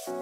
Hello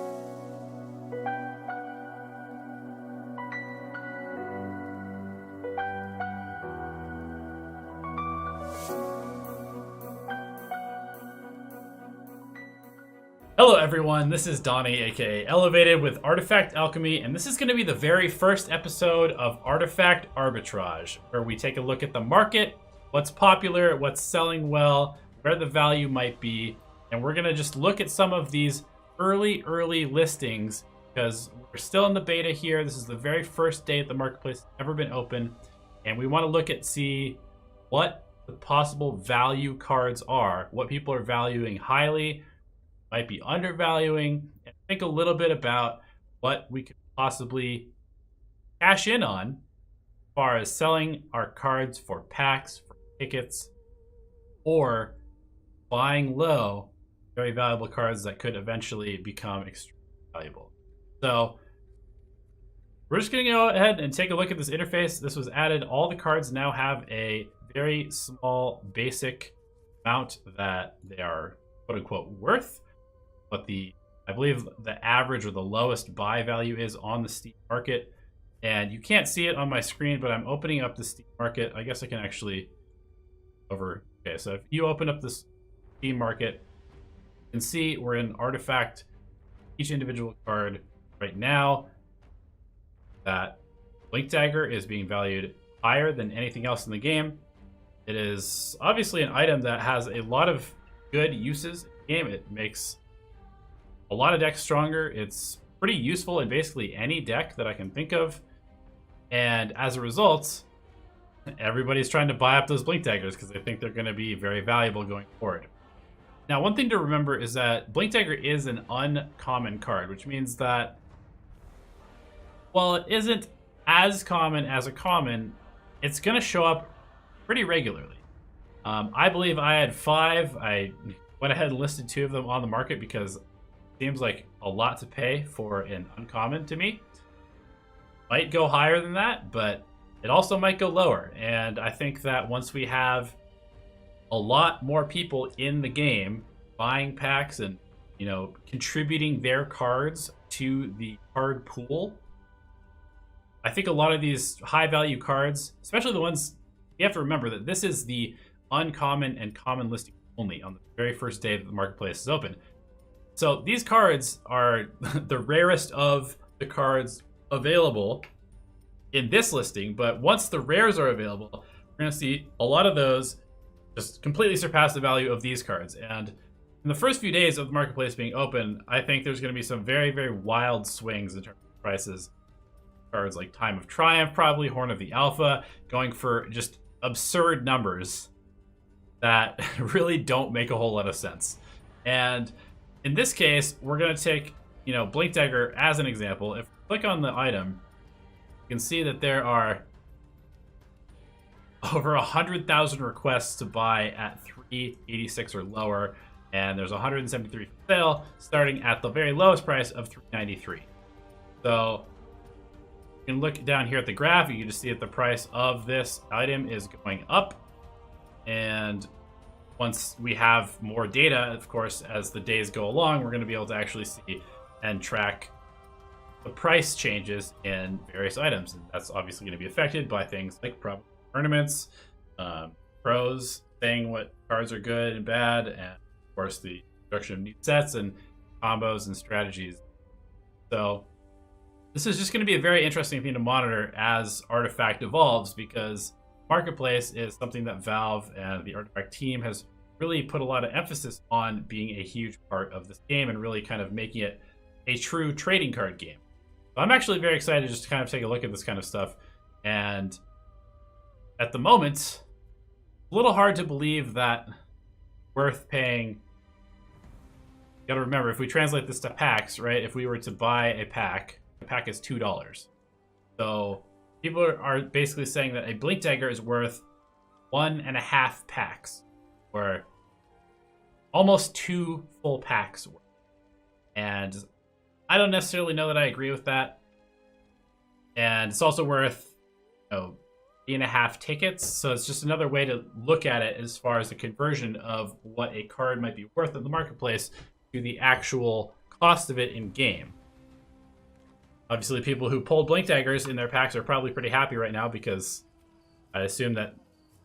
everyone, this is Donnie, aka Elevated with Artifact Alchemy, and this is going to be the very first episode of Artifact Arbitrage, where we take a look at the market, what's popular, what's selling well, where the value might be, and we're going to just look at some of these early listings, because we're still in the beta here. This is the very first day the marketplace has ever been open, and we want to look at see what the possible value cards are, what people are valuing highly, might be undervaluing, and think a little bit about what we could possibly cash in on as far as selling our cards for packs, for tickets, or buying low, very valuable cards that could eventually become extremely valuable. So we're just going to go ahead and take a look at this interface. This was added. All the cards now have a very small basic amount that they are quote unquote worth. What I believe the average or the lowest buy value is on the Steam market. And you can't see it on my screen, but I'm opening up the Steam market. I guess I can actually okay, so if you open up this Steam market, you can see we're in Artifact, each individual card right now. That Blink Dagger is being valued higher than anything else in the game. It is obviously an item that has a lot of good uses in the game. It makes a lot of decks stronger. It's pretty useful in basically any deck that I can think of. And as a result, everybody's trying to buy up those Blink Daggers because they think they're going to be very valuable going forward. Now, one thing to remember is that Blink Dagger is an uncommon card, which means that while it isn't as common as a common, it's going to show up pretty regularly. I believe I had 5. I went ahead and listed 2 of them on the market because seems like a lot to pay for an uncommon to me. Might go higher than that, but it also might go lower. And I think that once we have a lot more people in the game buying packs and, you know, contributing their cards to the card pool, I think a lot of these high value cards, especially the ones, you have to remember that this is the uncommon and common listing only on the very first day that the marketplace is open. So these cards are the rarest of the cards available in this listing, but once the rares are available, we're going to see a lot of those just completely surpass the value of these cards. And in the first few days of the marketplace being open, I think there's going to be some very wild swings in terms of prices. Cards like Time of Triumph, probably Horn of the Alpha, going for just absurd numbers that really don't make a whole lot of sense. And in this case, we're going to take, you know, Blink Dagger as an example. If we click on the item, you can see that there are over 100,000 requests to buy at $386 or lower, and there's 173 for sale, starting at the very lowest price of $393. So you can look down here at the graph. You can just see that the price of this item is going up, and once we have more data, of course, as the days go along, we're going to be able to actually see and track the price changes in various items. And that's obviously going to be affected by things like tournaments, pros saying what cards are good and bad, and of course the introduction of new sets and combos and strategies. So this is just going to be a very interesting thing to monitor as Artifact evolves, because Marketplace is something that Valve and the Artifact team has really put a lot of emphasis on being a huge part of this game and really kind of making it a true trading card game. So I'm actually very excited just to kind of take a look at this kind of stuff. And at the moment, it's a little hard to believe that worth paying. You gotta remember, if we translate this to packs, right? If we were to buy a pack is $2. So people are basically saying that a Blink Dagger is worth 1.5 packs, or almost 2 full packs worth. And I don't necessarily know that I agree with that. And it's also worth, you know, 3.5 tickets. So it's just another way to look at it as far as the conversion of what a card might be worth in the marketplace to the actual cost of it in game. Obviously, people who pulled Blink Daggers in their packs are probably pretty happy right now, because I assume that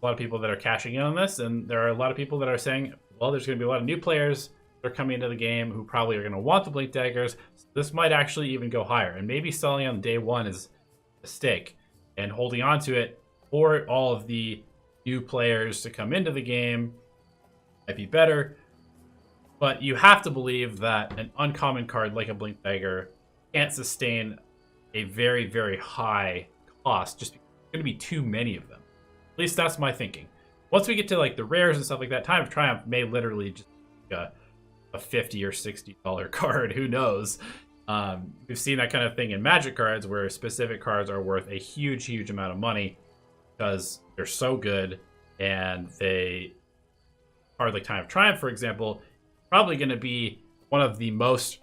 a lot of people that are cashing in on this, and there are a lot of people that are saying, well, there's going to be a lot of new players that are coming into the game who probably are going to want the Blink Daggers. So this might actually even go higher, and maybe selling on day one is a mistake, and holding on to it for all of the new players to come into the game might be better. But you have to believe that an uncommon card like a Blink Dagger can't sustain a very, very high cost just because there's going to be too many of them. At least that's my thinking. Once we get to like the rares and stuff like that, Time of Triumph may literally just be a $50 or $60 card. Who knows? We've seen that kind of thing in Magic cards, where specific cards are worth a huge, huge amount of money because they're so good, and a card like Time of Triumph, for example, probably going to be one of the most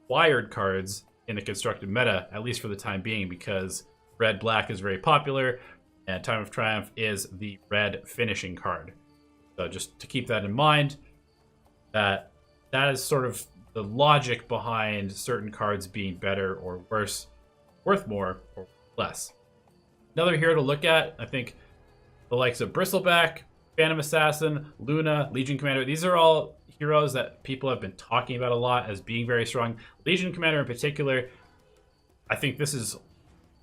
wired cards in the constructed meta, at least for the time being, because red-black is very popular, and Time of Triumph is the red finishing card. So just to keep that in mind, that is sort of the logic behind certain cards being better or worse, worth more or less. Another hero to look at, I think the likes of Bristleback, Phantom Assassin, Luna, Legion Commander, these are all heroes that people have been talking about a lot as being very strong. Legion Commander in particular, I think this is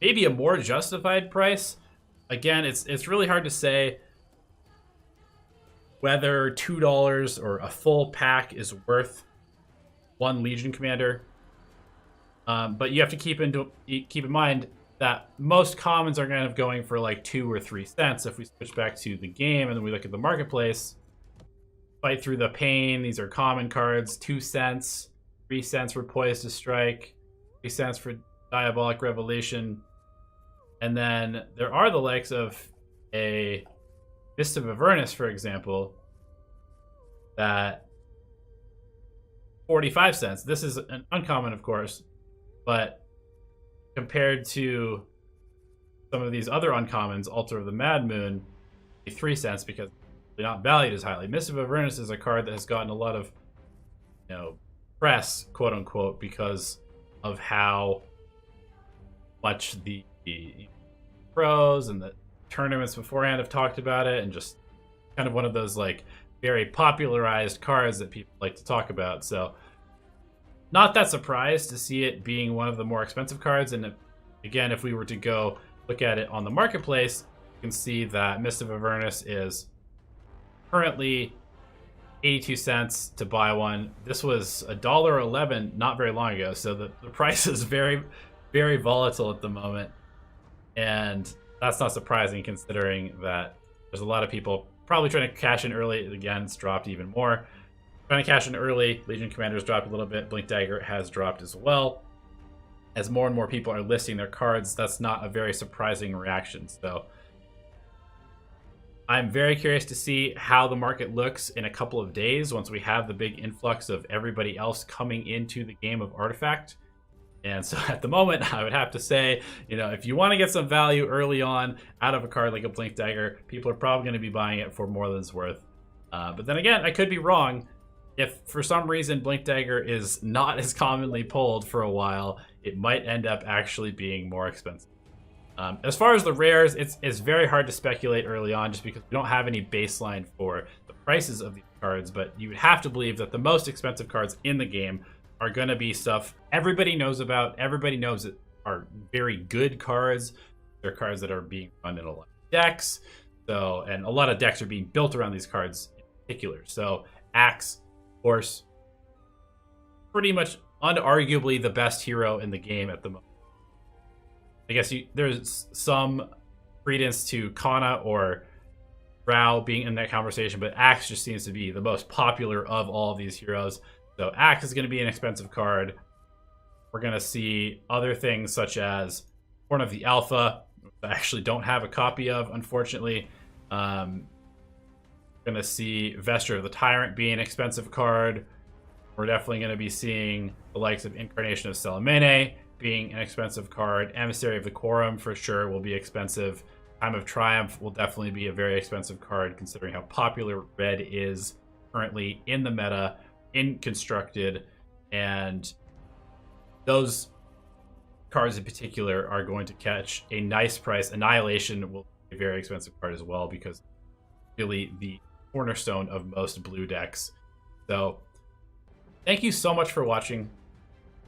maybe a more justified price. Again, it's really hard to say whether $2 or a full pack is worth one Legion Commander. But you have to keep in mind that most commons are kind of going for like 2 or 3 cents. If we switch back to the game and then we look at the marketplace, Fight Through the Pain, these are common cards, 2 cents, 3 cents for Poised to Strike, 3 cents for Diabolic Revelation. And then there are the likes of a Mist of Avernus, for example, that 45 cents. This is an uncommon, of course, but compared to some of these other uncommons, Altar of the Mad Moon, 3 cents, because they're not valued as highly. Mist of Avernus is a card that has gotten a lot of, press, quote unquote, because of how much the pros and the tournaments beforehand have talked about it, and just kind of one of those like very popularized cards that people like to talk about. So not that surprised to see it being one of the more expensive cards. And again, if we were to go look at it on the marketplace, you can see that Mist of Avernus is currently 82 cents to buy one. This was $1.11 not very long ago, so the price is very, very volatile at the moment. And that's not surprising, considering that there's a lot of people probably trying to cash in early. Again, it's dropped even more. Trying to cash in early. Legion Commander's dropped a little bit. Blink Dagger has dropped as well. As more and more people are listing their cards, that's not a very surprising reaction. So I'm very curious to see how the market looks in a couple of days once we have the big influx of everybody else coming into the game of Artifact. And so at the moment, I would have to say, if you want to get some value early on out of a card like a Blink Dagger, people are probably going to be buying it for more than it's worth. But then again, I could be wrong. If for some reason Blink Dagger is not as commonly pulled for a while, it might end up actually being more expensive. As far as the rares, it's very hard to speculate early on, just because we don't have any baseline for the prices of these cards. But you would have to believe that the most expensive cards in the game are going to be stuff everybody knows about. Everybody knows it are very good cards. They're cards that are being run in a lot of decks. So, and a lot of decks are being built around these cards in particular. So Axe, of course, pretty much unarguably the best hero in the game at the moment. I guess there's some credence to Kana or Drow being in that conversation, but Axe just seems to be the most popular of all of these heroes. So Axe is going to be an expensive card. We're going to see other things such as Horn of the Alpha, which I actually don't have a copy of, unfortunately. We're going to see Vesture of the Tyrant be an expensive card. We're definitely going to be seeing the likes of Incarnation of Salamene being an expensive card. Emissary of the Quorum for sure will be expensive. Time of Triumph will definitely be a very expensive card, considering how popular red is currently in the meta, in Constructed. And those cards in particular are going to catch a nice price. Annihilation will be a very expensive card as well, because really the cornerstone of most blue decks. So thank you so much for watching.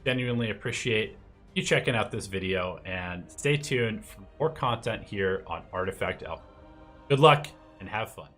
Genuinely appreciate you checking out this video, and stay tuned for more content here on Artifact Alchemy. Good luck and have fun.